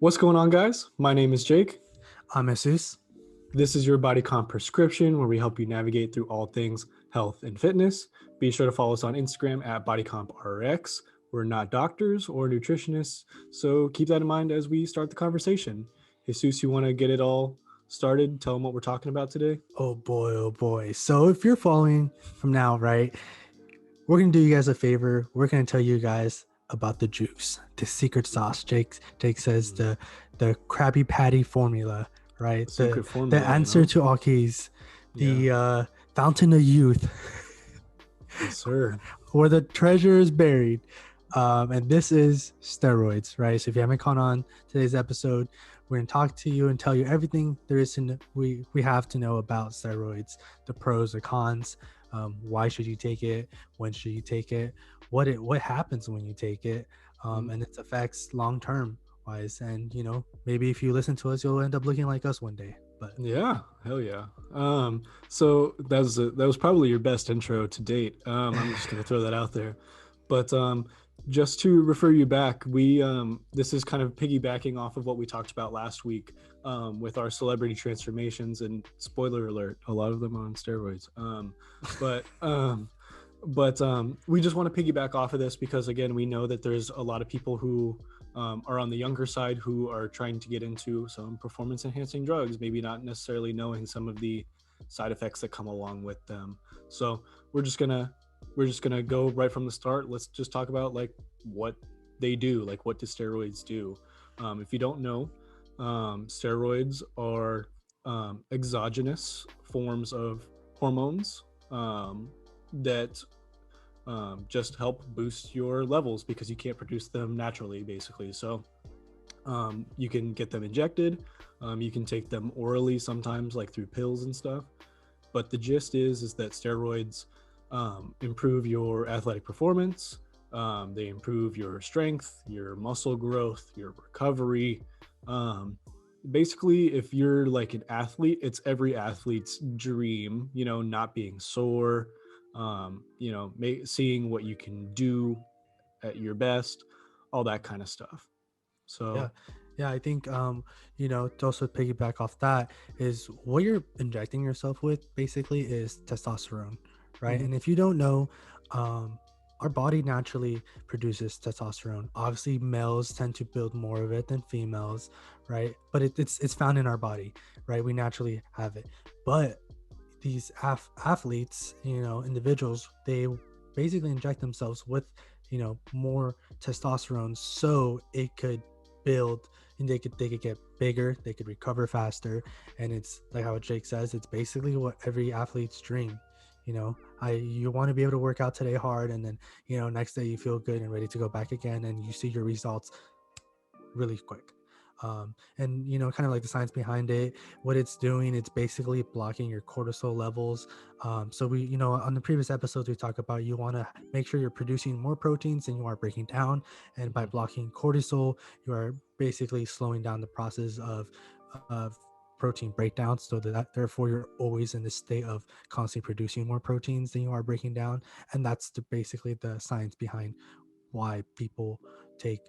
What's going on, guys? My name is Jake. I'm Jesus. This is your Body Comp prescription, where we help you navigate through all things health and fitness. Be sure to follow us on Instagram at bodycomprx. We're not doctors or nutritionists, so keep that in mind as we start the conversation. Jesus, you want to get it all started? Tell them what we're talking about today. Oh boy, oh boy. So if you're following from now, right, we're going to do you guys a favor. We're going to tell you guys about the juice, the secret sauce. Jake says the Krabby Patty formula, right? Secret The formula, answer to all keys, the Yeah. fountain of youth, Yes, sir. where the treasure is buried. And this is steroids, right? So if you haven't caught on today's episode, we're going to talk to you and tell you everything there is to know, we have to know about steroids, the pros, the cons, why should you take it, when should you take it, what happens when you take it, and its effects long term wise. And maybe if you listen to us, you'll end up looking like us one day. But Yeah, hell yeah. So that was probably your best intro to date. I'm just gonna throw that out there. But just to refer you back, we this is kind of piggybacking off of what we talked about last week with our celebrity transformations. And spoiler alert, a lot of them are on steroids. But we just want to piggyback off of this because, again, we know that there's a lot of people who are on the younger side who are trying to get into some performance enhancing drugs, maybe not necessarily knowing some of the side effects that come along with them. So we're just gonna go right from the start. Let's just talk about like what they do, like what do steroids do. If you don't know, steroids are exogenous forms of hormones that just help boost your levels because you can't produce them naturally, basically. So you can get them injected, you can take them orally sometimes, like through pills and stuff. But the gist is that steroids improve your athletic performance. They improve your strength, your muscle growth, your recovery. Basically, if you're like an athlete, it's every athlete's dream, not being sore, seeing what you can do at your best, all that kind of stuff. So yeah, I think to also piggyback off that is what you're injecting yourself with basically is testosterone, right? Mhm. And if you don't know, our body naturally produces testosterone. Obviously, males tend to build more of it than females, right? But it's found in our body, right? We naturally have it. But these athletes, individuals, they basically inject themselves with more testosterone so it could build, and they could get bigger, they could recover faster. And it's like how Jake says, it's basically what every athlete's dream. You want to be able to work out today hard, and then next day you feel good and ready to go back again, and you see your results really quick. And kind of like the science behind it, what it's doing, it's basically blocking your cortisol levels. So we on the previous episodes we talked about, you want to make sure you're producing more proteins than you are breaking down, and by blocking cortisol, you are basically slowing down the process of protein breakdown, so that therefore you're always in the state of constantly producing more proteins than you are breaking down. And that's basically the science behind why people take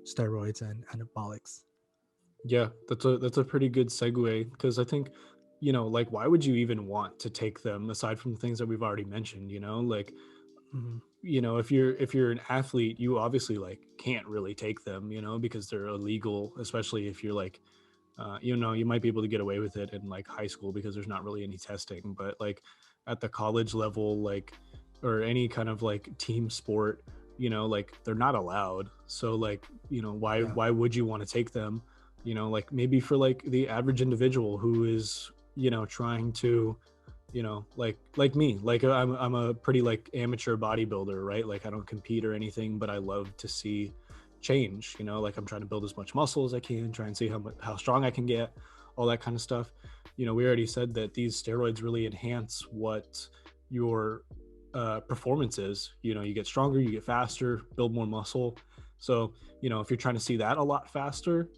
steroids and anabolics. yeah, that's a pretty good segue, because I think, like, why would you even want to take them aside from the things that we've already mentioned? Like, Mm-hmm. if you're an athlete, you obviously like can't really take them, because they're illegal, especially if you're like you might be able to get away with it in like high school because there's not really any testing. But like at the college level, like, or any kind of like team sport, like they're not allowed. So like, why Yeah. why would you want to take them? Like maybe for like the average individual who is trying to like me, like I'm a pretty like amateur bodybuilder, right? Like I don't compete or anything, but I love to see change. Like I'm trying to build as much muscle as I can, try and see how strong I can get, all that kind of stuff. We already said that these steroids really enhance what your performance is. You get stronger, you get faster, build more muscle. So if you're trying to see that a lot faster,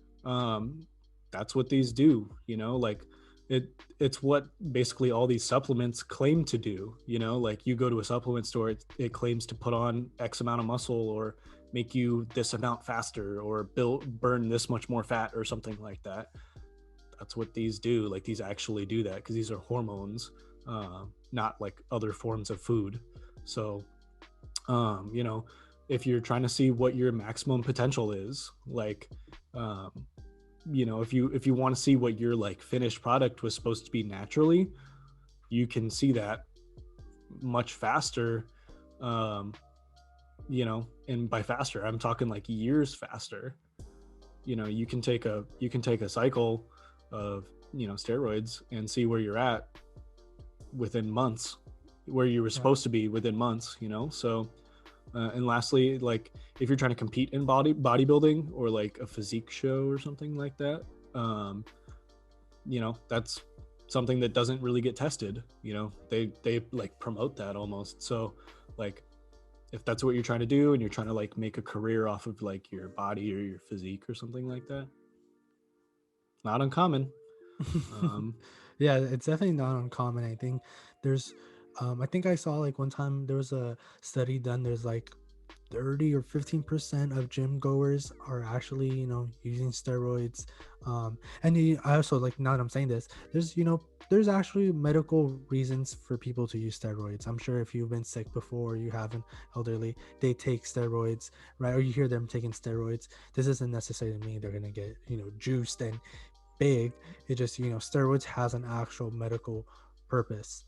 that's what these do. Like it's what basically all these supplements claim to do. Like you go to a supplement store, it claims to put on X amount of muscle, or make you this amount faster or burn this much more fat or something like that. That's what these do. Like these actually do that because these are hormones, not like other forms of food. So, you know, if you're trying to see what your maximum potential is, like, you know, if you want to see what your like finished product was supposed to be naturally, you can see that much faster. You know, and by faster, I'm talking like years faster. You know, you can take a cycle of, you know, steroids and see where you're at within months, where you were Yeah. supposed to be within months, you know. So and lastly, like if you're trying to compete in bodybuilding or like a physique show or something like that, you know, that's something that doesn't really get tested. You know, they like promote that almost. So like if that's what you're trying to do and you're trying to like make a career off of like your body or your physique or something like that, not uncommon. um Yeah, it's definitely not uncommon. I think there's I think I saw like one time there was a study done. There's like 30 or 15% of gym goers are actually, you know, using steroids. And I also, like, now that I'm saying this, there's, you know, there's actually medical reasons for people to use steroids. I'm sure if you've been sick before, you have an elderly, they take steroids, right? Or you hear them taking steroids. This doesn't necessarily mean they're going to get, you know, juiced and big. It just, you know, steroids has an actual medical purpose,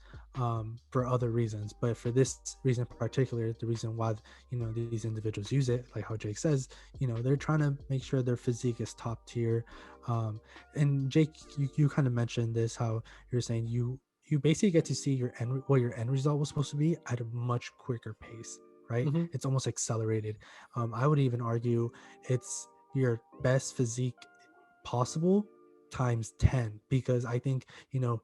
for other reasons, but for this reason in particular, the reason why, you know, these individuals use it, like how Jake says, you know, they're trying to make sure their physique is top tier. And Jake, you kind of mentioned this, how you're saying you basically get to see your what your end result was supposed to be at a much quicker pace, right? mhm. It's almost accelerated. I would even argue it's your best physique possible times 10, because I think, you know,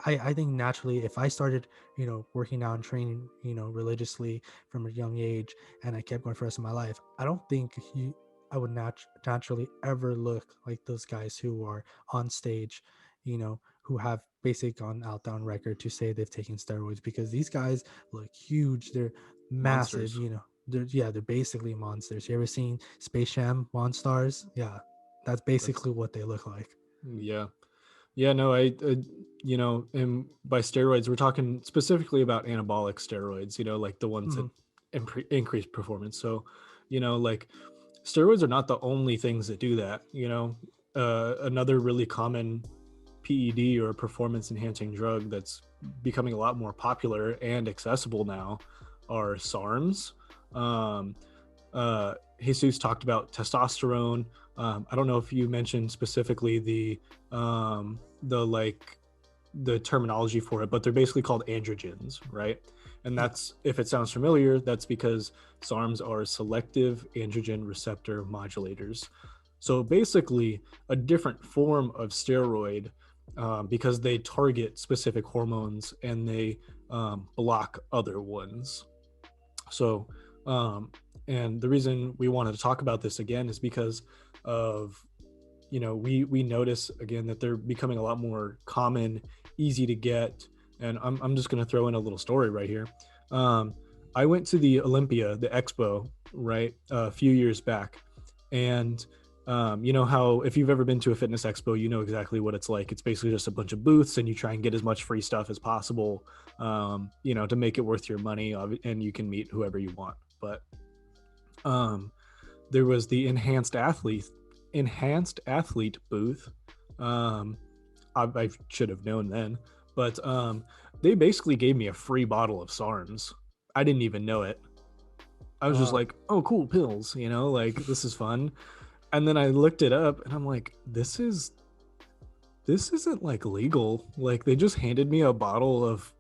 I think naturally, if I started, you know, working out and training, you know, religiously from a young age, and I kept going for the rest of my life, I don't think I would naturally ever look like those guys who are on stage, you know, who have basically gone out down record to say they've taken steroids, because these guys look huge. They're massive, Monsters. you know. They're basically monsters. You ever seen Space Jam Monstars? Yeah, that's That's basically what they look like. yeah. Yeah, no, you know, and by steroids, we're talking specifically about anabolic steroids, you know, like the ones that Mhm. increase performance. So, you know, like steroids are not the only things that do that, you know. Another really common PED or performance enhancing drug that's becoming a lot more popular and accessible now are SARMs. Um, Jesus talked about testosterone. I don't know if you mentioned specifically the like the terminology for it, but they're basically called androgens, right? And Yeah. that's, if it sounds familiar, that's because SARMs are selective androgen receptor modulators. So basically, a different form of steroid, because they target specific hormones and they block other ones. So, um, and the reason we wanted to talk about this again is because of, you know, we notice again that they're becoming a lot more common, easy to get. And I'm just going to throw in a little story right here. um, I went to the Olympia, the expo, right, a few years back. And you know how if you've ever been to a fitness expo, you know exactly what it's like. It's basically just a bunch of booths and you try and get as much free stuff as possible, you know, to make it worth your money, and you can meet whoever you want. But um, there was the enhanced athlete booth. Um, I should have known then, but they basically gave me a free bottle of Sarms. I didn't even know it. I was just Wow. like, "Oh, cool pills," you know, like this is fun. And then I looked it up, and I'm like, this isn't like legal. Like they just handed me a bottle of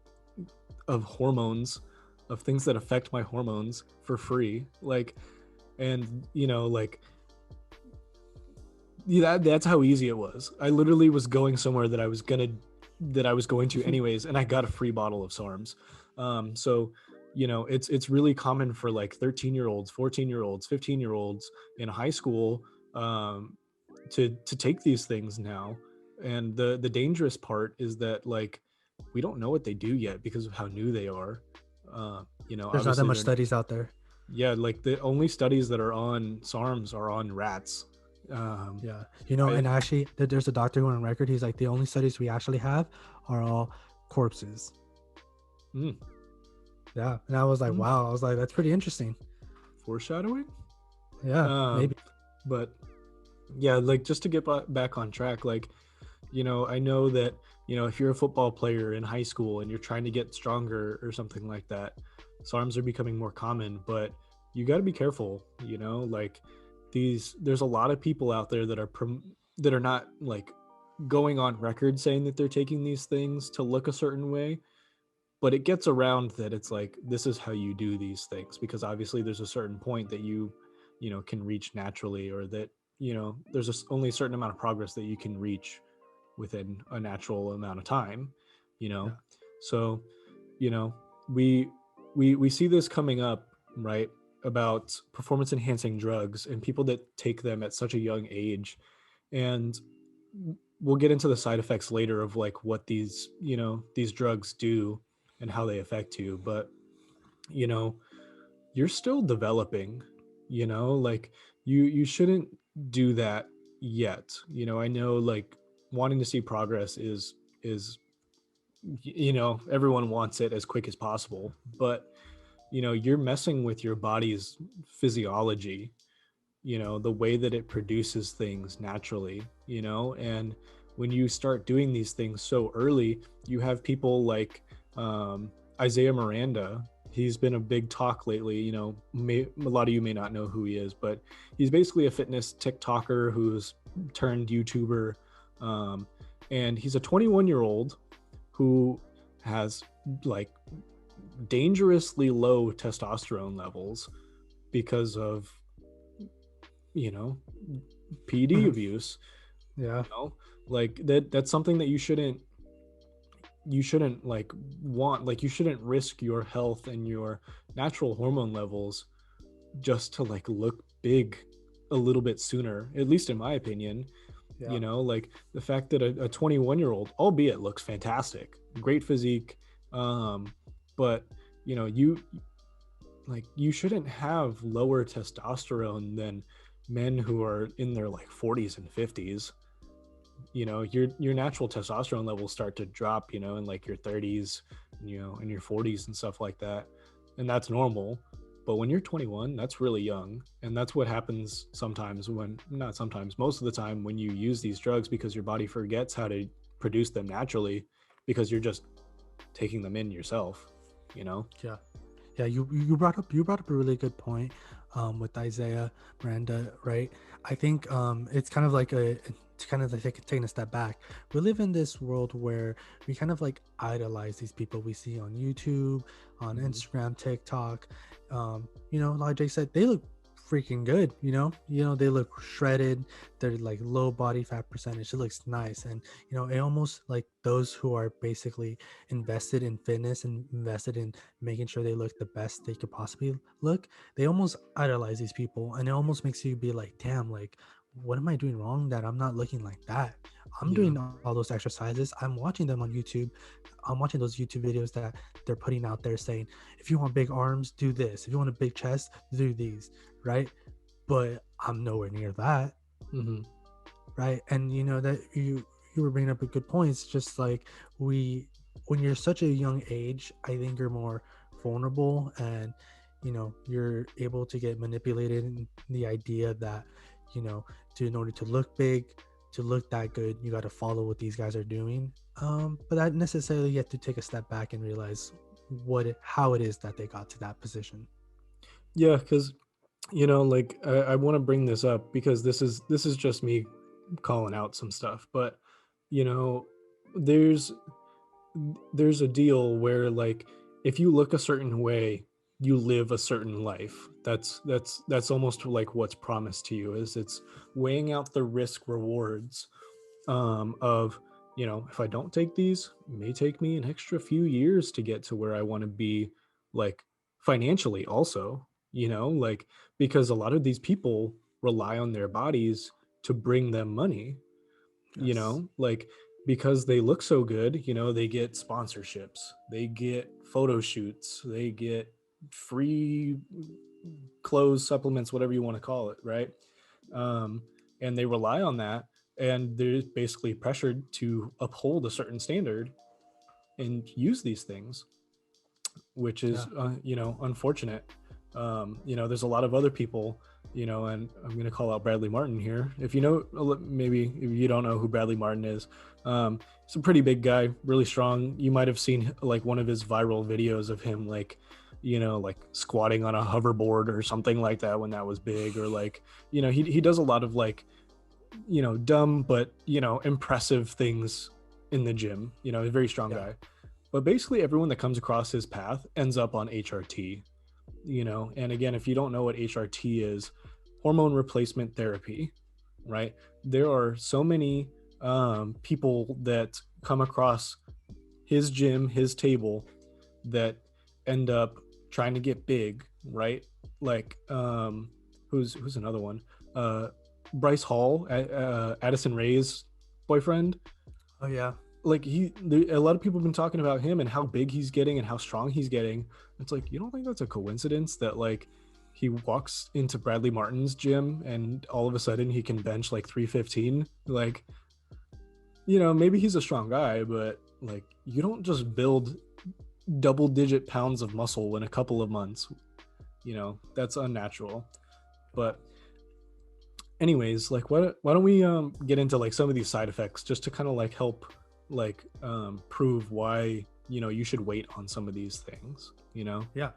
hormones, of things that affect my hormones for free. Like, and you know, like that's how easy it was. I literally was going somewhere that I was going to anyways, and I got a free bottle of SARMs. So you know, it's really common for like 13-year-olds, 14-year-olds, 15-year-olds in high school, um, to take these things now. And the dangerous part is that like we don't know what they do yet because of how new they are. You know, There's not that obviously much they're studies out there. Yeah, like the only studies that are on SARMs are on rats. Um, Yeah, you know, I, and actually, there's a doctor who went on record. He's like, the only studies we actually have are all corpses. mm, Yeah, and I was like, mm, wow. I was like, that's pretty interesting. foreshadowing. Yeah, Um, maybe. but yeah, like just to get back on track, like, I know that, if you're a football player in high school and you're trying to get stronger or something like that, SARMs are becoming more common, but you got to be careful, like there's a lot of people out there that are not like going on record saying that they're taking these things to look a certain way, but it gets around that it's like this is how you do these things, because obviously there's a certain point that you can reach naturally, or that there's only a certain amount of progress that you can reach within a natural amount of time, you know Yeah, so you know we we see this coming up, right, about performance enhancing drugs and people that take them at such a young age. And we'll get into the side effects later of like what these drugs do and how they affect you. But you know you're still developing, like you shouldn't do that yet. I know, like, wanting to see progress is everyone wants it as quick as possible, but you're messing with your body's physiology, the way that it produces things naturally, and when you start doing these things so early, you have people like Isaiah Miranda. He's been a big talk lately. A lot of you may not know who he is, but he's basically a fitness TikToker who's turned YouTuber. um, and he's a 21-year-old who has like dangerously low testosterone levels because of you know PD abuse. yeah, you know like that's something that you shouldn't like want. Like, you shouldn't risk your health and your natural hormone levels just to like look big a little bit sooner, at least in my opinion. yeah. Like the fact that a 21-year-old, albeit, looks fantastic, great physique, um but you shouldn't have lower testosterone than men who are in their like 40s and 50s. Your natural testosterone levels start to drop, in like your 30s, in your 40s and stuff like that, and that's normal. But when you're 21, that's really young, and that's what happens sometimes, when not sometimes, most of the time, when you use these drugs, because your body forgets how to produce them naturally, because you're just taking them in yourself you know Yeah, yeah. You brought up a really good point, with Isaiah Miranda, right? I think it's kind of like to kind of like taking a step back. We live in this world where we kind of like idolize these people we see on YouTube, on hmm Instagram, TikTok. Like Jake said, they look freaking good. They look shredded. They're like low body fat percentage. It looks nice, and it almost like those who are basically invested in fitness and invested in making sure they look the best they could possibly look, they almost idolize these people, and it almost makes you be like, damn, like, what am I doing wrong that I'm not looking like that? I'm yeah. doing all those exercises. I'm watching them on YouTube. I'm watching those YouTube videos that they're putting out there saying, if you want big arms, do this. If you want a big chest, do these, right? But I'm nowhere near that, hmm right? And that you were bringing up a good point. It's just like, we when you're such a young age, I think you're more vulnerable, and you're able to get manipulated in the idea that you know in order to look big, to look that good, you got to follow what these guys are doing. But that necessarily, you have to take a step back and realize how it is that they got to that position. yeah, because like, I want to bring this up because this is just me calling out some stuff. But you know there's there's a deal where, like, if you look a certain way, you live a certain life. That's almost like what's promised to you. Is it's weighing out the risk rewards, of, if I don't take these, it may take me an extra few years to get to where I want to be, like, financially also, like, because a lot of these people rely on their bodies to bring them money, Yes. like, because they look so good, they get sponsorships, they get photo shoots, they get free clothes, supplements, whatever you want to call it, right? And they rely on that, and they're basically pressured to uphold a certain standard and use these things, which Yeah. is unfortunate. There's a lot of other people, and I'm going to call out Bradley Martyn here. If you know, maybe if you don't know who Bradley Martyn is, he's a pretty big guy, really strong. You might have seen like one of his viral videos of him like squatting on a hoverboard or something like that when that was big, or like, he does a lot of like, dumb but impressive things in the gym. He's a very strong Yeah. guy. But basically everyone that comes across his path ends up on HRT, and again, if you don't know what HRT is, hormone replacement therapy, right? There are so many people that come across his gym, his table, that end up trying to get big, right? Like who's another one? Bryce Hall, Addison Rae's boyfriend. Oh yeah. Like a lot of people have been talking about him and how big he's getting and how strong he's getting. It's like, you don't think that's a coincidence that like he walks into Bradley Martyn's gym and all of a sudden he can bench like 315? Like, maybe he's a strong guy, but like, you don't just build double digit pounds of muscle in a couple of months. That's unnatural. But anyways, like, why don't we get into like some of these side effects just to kind of like help like prove why you should wait on some of these things. Yeah.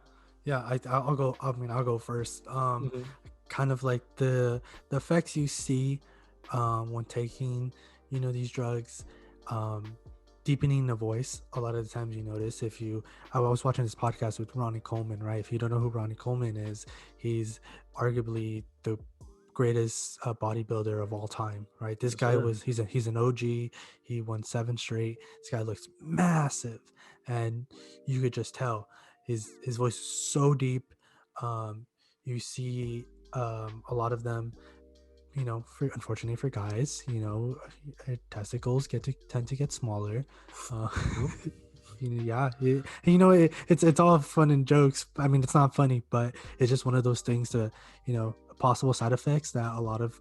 Yeah. I'll go. I mean, I'll go first. Mm-hmm. Kind of like the effects you see when taking these drugs, deepening the voice. A lot of the times you notice, I was watching this podcast with Ronnie Coleman, right? If you don't know who Ronnie Coleman is, he's arguably the greatest bodybuilder of all time, right? This Yes, guy sir. he's an OG. He won 7 straight. This guy looks massive, and you could just tell his voice is so deep. You see a lot of them, unfortunately for guys, testicles tend to get smaller. uh, yeah, it's all fun and jokes. I mean, it's not funny, but it's just one of those things to possible side effects that a lot of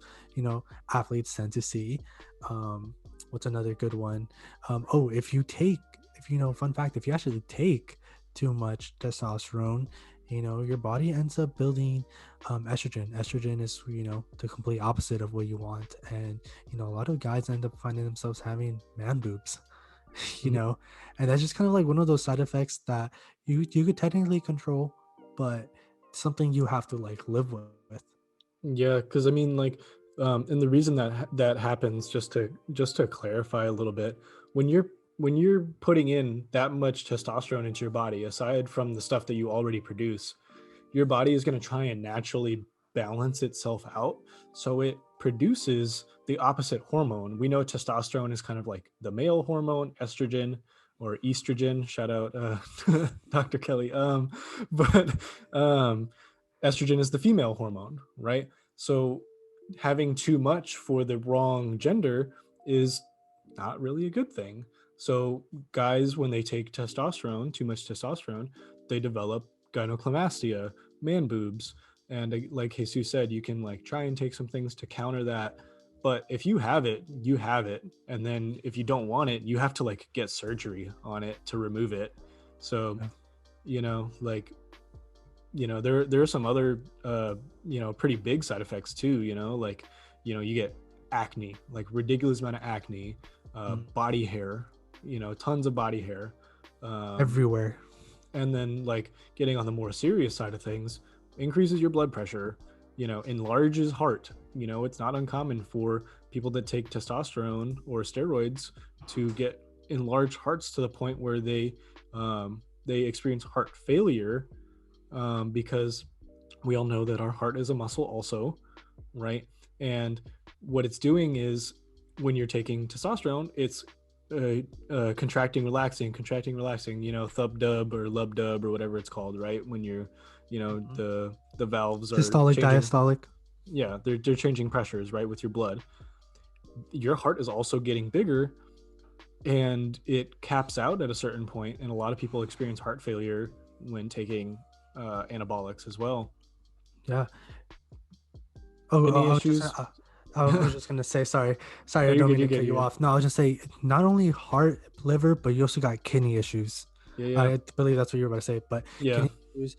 athletes tend to see. What's another good one? Fun fact, if you actually take too much testosterone, your body ends up building estrogen is the complete opposite of what you want. And a lot of guys end up finding themselves having man boobs. you Mhm. know and that's just kind of like one of those side effects that you could technically control, but something you have to like live with. Yeah, because I mean, like, and the reason that happens, just to clarify a little bit, when you're putting in that much testosterone into your body, aside from the stuff that you already produce, your body is going to try and naturally balance itself out, so it produces the opposite hormone. We know testosterone is kind of like the male hormone, estrogen or estrogen. Shout out Dr. Kelly. But estrogen is the female hormone, right? So having too much for the wrong gender is not really a good thing. So guys, when they take testosterone, too much testosterone, they develop gynecomastia, man boobs. And like Jesus said, you can like try and take some things to counter that. But if you have it, you have it. And then if you don't want it, you have to like get surgery on it to remove it. So, Yeah. like, there are some other pretty big side effects too, like, you get acne, like ridiculous amount of acne, Mm. body hair, tons of body hair, Everywhere. and then like getting on the more serious side of things, increases your blood pressure, enlarges heart. It's not uncommon for people that take testosterone or steroids to get enlarged hearts to the point where they experience heart failure, because we all know that our heart is a muscle also, right? And what it's doing is, when you're taking testosterone, it's contracting, relaxing, thub dub or lub dub or whatever it's called, right? When you're, Mhm. the valves are Systolic, changing. diastolic. Yeah, they're changing pressures, right, with your blood. Your heart is also getting bigger, and it caps out at a certain point, and a lot of people experience heart failure when taking anabolics as well. Yeah. Oh, Any uh, issues? I was just gonna say, sorry, No, I you're don't good. mean You're to good. cut you You're good. off. No, I was just say not only heart, liver, but you also got kidney issues. Yeah, yeah, I believe that's what you were about to say. But yeah. kidney issues.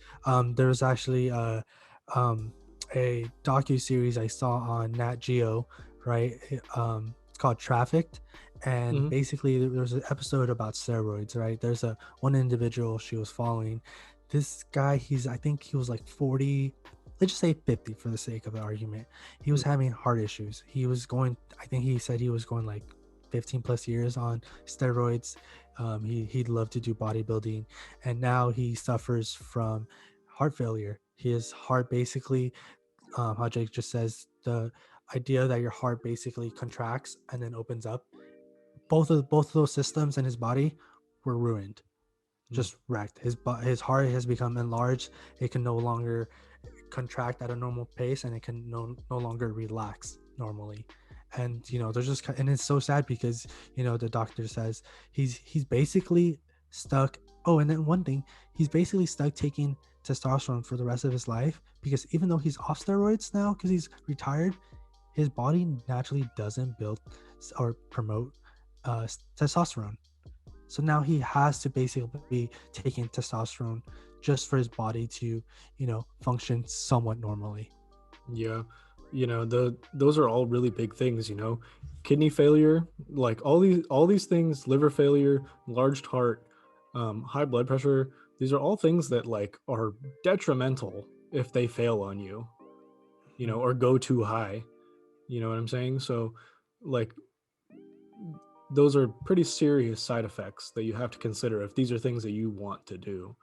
There was actually um, a docu series I saw on Nat Geo, right? It's called Trafficked, and Hmm. basically there was an episode about steroids, right? There's a one individual she was following. This guy, I think he was like 40, let's just say 50 for the sake of the argument. He was having heart issues. He was going, I think he said he was going like 15 plus years on steroids. He'd love to do bodybuilding, and now he suffers from heart failure. His heart basically, how Jake just says, the idea that your heart basically contracts and then opens up. Both of those systems in his body were ruined, just wrecked. His heart has become enlarged. It can no longer contract at a normal pace, and it can no longer relax normally. And there's just, and it's so sad because the doctor says he's basically stuck. Oh, and then one thing, he's basically stuck taking testosterone for the rest of his life, because even though he's off steroids now because he's retired, his body naturally doesn't build or promote testosterone. So now he has to basically be taking testosterone just for his body to, function somewhat normally. Yeah, those are all really big things. Kidney failure, like all these things, liver failure, enlarged heart, high blood pressure. These are all things that like are detrimental if they fail on you, Mhm. or go too high. You know what I'm saying? So, like, those are pretty serious side effects that you have to consider if these are things that you want to do.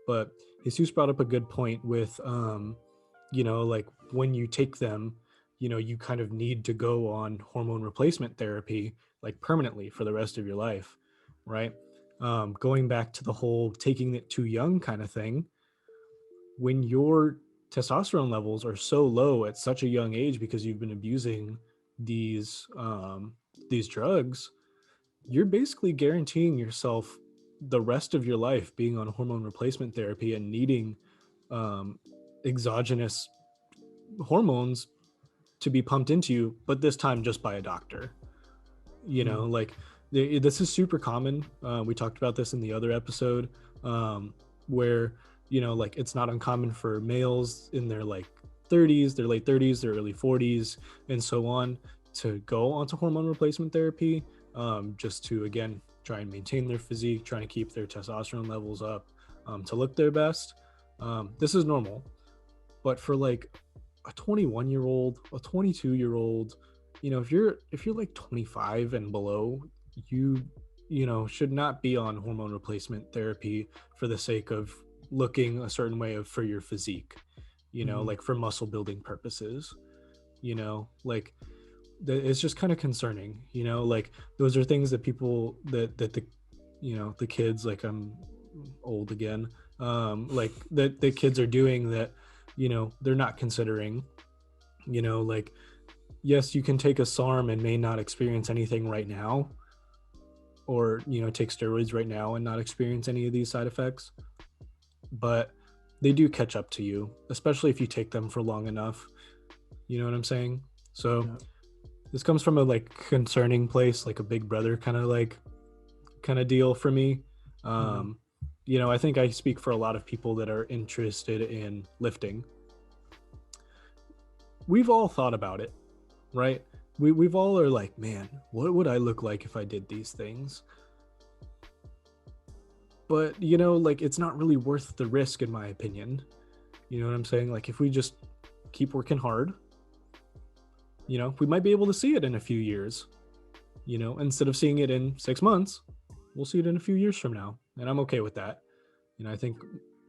But Jesus brought up a good point with like when you take them, you kind of need to go on hormone replacement therapy like permanently for the rest of your life, right? Going back to the whole taking it too young kind of thing, when your testosterone levels are so low at such a young age because you've been abusing these drugs, you're basically guaranteeing yourself the rest of your life being on hormone replacement therapy and needing um, exogenous hormones to be pumped into you, but this time just by a doctor. Mm. Like this is super common. We talked about this in the other episode, where like it's not uncommon for males in their like 30s, their late 30s, their early 40s, and so on to go onto hormone replacement therapy, just to again try and maintain their physique, trying to keep their testosterone levels up, to look their best. This is normal, but for like a 21-year-old, a 22-year-old, if you're like 25 and below, you should not be on hormone replacement therapy for the sake of looking a certain way for your physique, Mhm. like for muscle building purposes, like it's just kind of concerning, like those are things that people that the the kids, like I'm old again, like that the kids are doing that, they're not considering, like yes, you can take a SARM and may not experience anything right now, or take steroids right now and not experience any of these side effects, but they do catch up to you, especially if you take them for long enough. You know what I'm saying? So Yeah. this comes from a like concerning place, like a big brother kind of deal for me. Mhm. um I think I speak for a lot of people that are interested in lifting. We've all thought about it, right? We've all are like, man, what would I look like if I did these things? But like it's not really worth the risk, in my opinion. You know what I'm saying? Like if we just keep working hard, we might be able to see it in a few years. Instead of seeing it in 6 months, we'll see it in a few years from now, and I'm okay with that. I think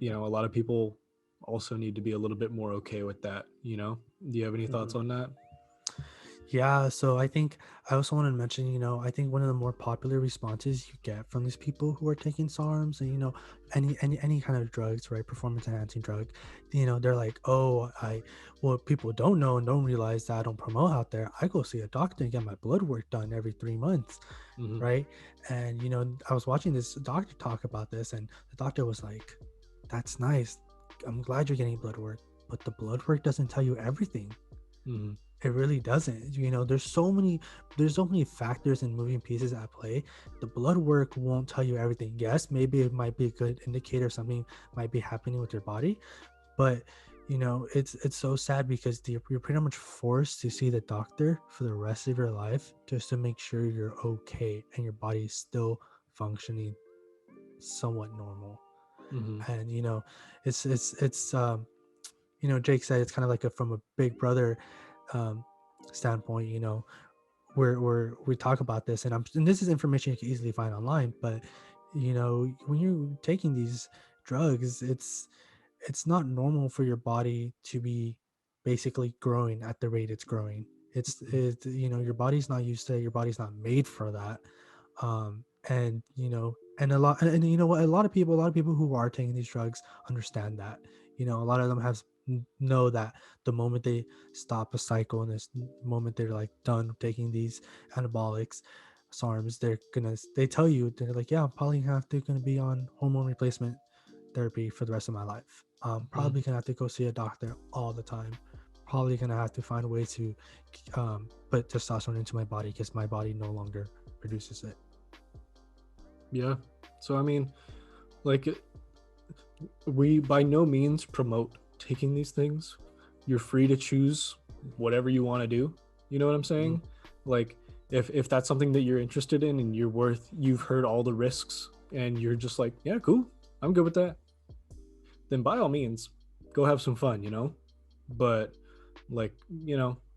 a lot of people also need to be a little bit more okay with that. Do you have any thoughts Mhm. on that? Yeah, so I think I also want to mention, I think one of the more popular responses you get from these people who are taking SARMs and any kind of drugs, right, performance enhancing drug, they're like, oh, what people don't know and don't realize that I don't promote out there. I go see a doctor and get my blood work done every 3 months, Mm-hmm. right? And I was watching this doctor talk about this, and the doctor was like, "That's nice. I'm glad you're getting blood work. but the blood work doesn't tell you everything. Mm-hmm. It really doesn't. There's so many factors and moving pieces at play. The blood work won't tell you everything. Yes, maybe it might be a good indicator something might be happening with your body, but it's so sad because you're pretty much forced to see the doctor for the rest of your life just to make sure you're okay and your body is still functioning somewhat normal. Mm-hmm. And it's Jake said it's kind of like from a big brother um standpoint. We talk about this, and this is information you can easily find online, but when you're taking these drugs, it's not normal for your body to be basically growing at the rate it's growing. Your body's not used to it, your body's not made for that. And and you know what, a lot of people who are taking these drugs understand that. A lot of them know that the moment they stop a cycle and this moment they're like done taking these anabolics, Sarms, they tell you, they're like, yeah, I'm probably gonna be on hormone replacement therapy for the rest of my life. Probably gonna have to go see a doctor all the time. Probably gonna have to find a way to put testosterone into my body because my body no longer produces it. Yeah. So I mean, like, we by no means promote taking these things. You're free to choose whatever you want to do. You know what I'm saying? Like, if that's something that you're interested in and you've heard all the risks and you're just like, yeah, cool, I'm good with that, then by all means, go have some fun. But like,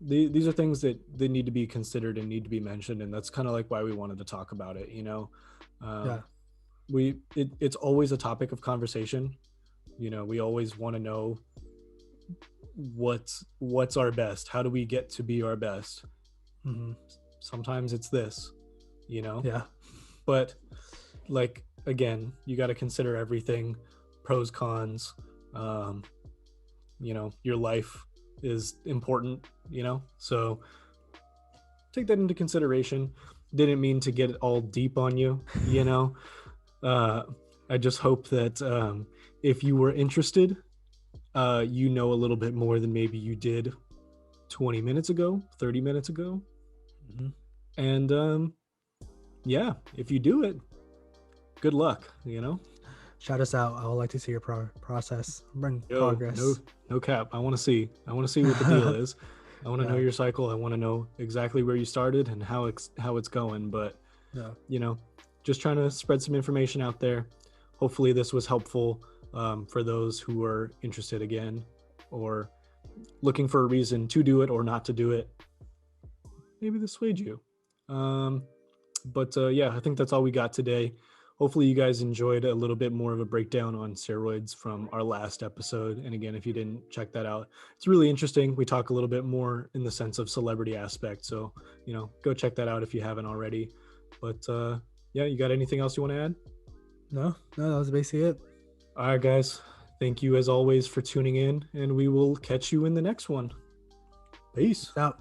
these are things that need to be considered and need to be mentioned, and that's kind of like why we wanted to talk about it. Yeah. It's always a topic of conversation. We always want to know what's our best. How do we get to be our best? Sometimes it's this, Yeah. but like, again, you got to consider everything, pros, cons. Your life is important, so take that into consideration. Didn't mean to get all deep on you. I just hope that if you were interested, a little bit more than maybe you did 20 minutes ago, 30 minutes ago. And yeah, if you do it, good luck. Shout us out. I would like to see your progress. No cap. I want to see what the deal is. I want to know your cycle. I want to know exactly where you started and how it's going. But just trying to spread some information out there. Hopefully this was helpful for those who are interested again, or looking for a reason to do it or not to do it. Maybe this swayed you. But I think that's all we got today. Hopefully you guys enjoyed a little bit more of a breakdown on steroids from our last episode. And again, if you didn't check that out, it's really interesting. We talk a little bit more in the sense of celebrity aspect. So, go check that out if you haven't already. But you got anything else you want to add? No, that was basically it. All right, guys. Thank you as always for tuning in, and we will catch you in the next one. Peace out.